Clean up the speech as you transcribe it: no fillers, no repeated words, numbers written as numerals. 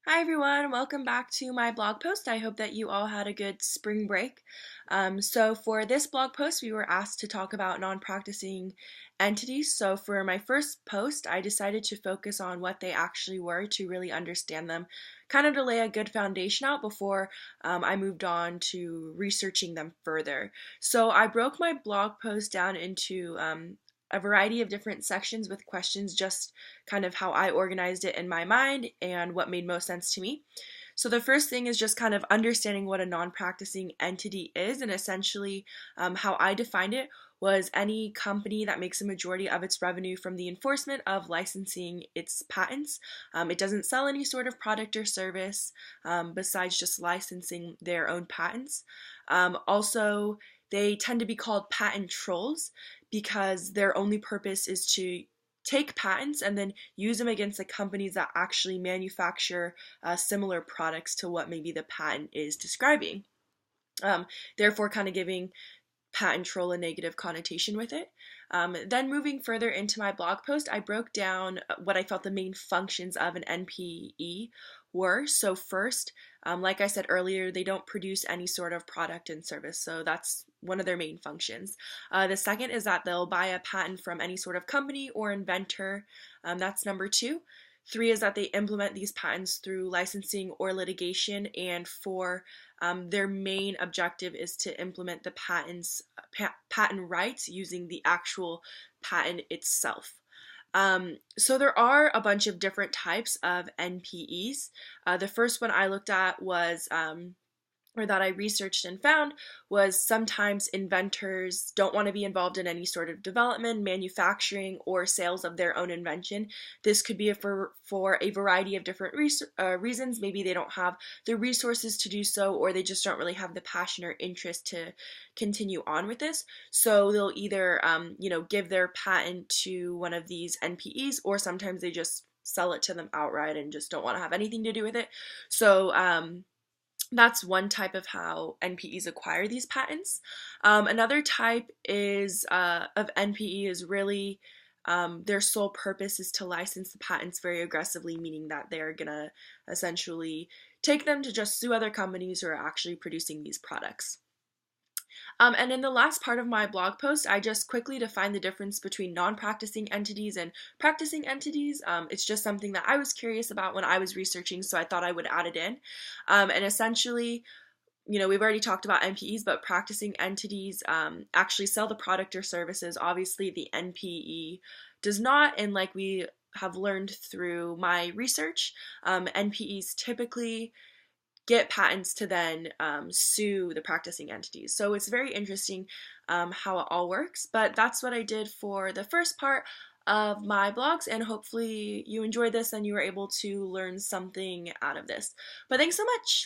Hi everyone, welcome back to my blog post. I hope that you all had a good spring break. So for this blog post, we were asked to talk about non-practicing entities. So for my first post, I decided to focus on what they actually were to really understand them, kind of to lay a good foundation out before I moved on to researching them further. So I broke my blog post down into a variety of different sections with questions, just kind of how I organized it in my mind and what made most sense to me. So the first thing is just kind of understanding what a non-practicing entity is, and essentially how I defined it was any company that makes a majority of its revenue from the enforcement of licensing its patents. It doesn't sell any sort of product or service besides just licensing their own patents. Also, they tend to be called patent trolls because their only purpose is to take patents and then use them against the companies that actually manufacture similar products to what maybe the patent is describing. Um, Therefore, kind of giving patent troll a negative connotation with it. Then moving further into my blog post, I broke down what I felt the main functions of an NPE were. So first, like I said earlier, they don't produce any sort of product and service, so that's one of their main functions. The second is that they'll buy a patent from any sort of company or inventor. That's number two. Three is that they implement these patents through licensing or litigation. And four, their main objective is to implement the patent rights using the actual patent itself. So there are a bunch of different types of NPEs. The first one I looked at was or that I researched and found was sometimes inventors don't want to be involved in any sort of development, manufacturing, or sales of their own invention. This could be for a variety of different reasons. Maybe they don't have the resources to do so, or they just don't really have the passion or interest to continue on with this. So they'll either, give their patent to one of these NPEs, or sometimes they just sell it to them outright and just don't want to have anything to do with it. So, that's one type of how NPEs acquire these patents. Another type is of NPE is really their sole purpose is to license the patents very aggressively, meaning that they're gonna essentially take them to just sue other companies who are actually producing these products. And in the last part of my blog post, I just quickly defined the difference between non-practicing entities and practicing entities. It's just something that I was curious about when I was researching, so I thought I would add it in. And essentially, we've already talked about NPEs, but practicing entities actually sell the product or services. Obviously, the NPE does not, and like we have learned through my research, NPEs typically get patents to then sue the practicing entities. So it's very interesting how it all works. But that's what I did for the first part of my blogs, and hopefully you enjoyed this and you were able to learn something out of this. But thanks so much!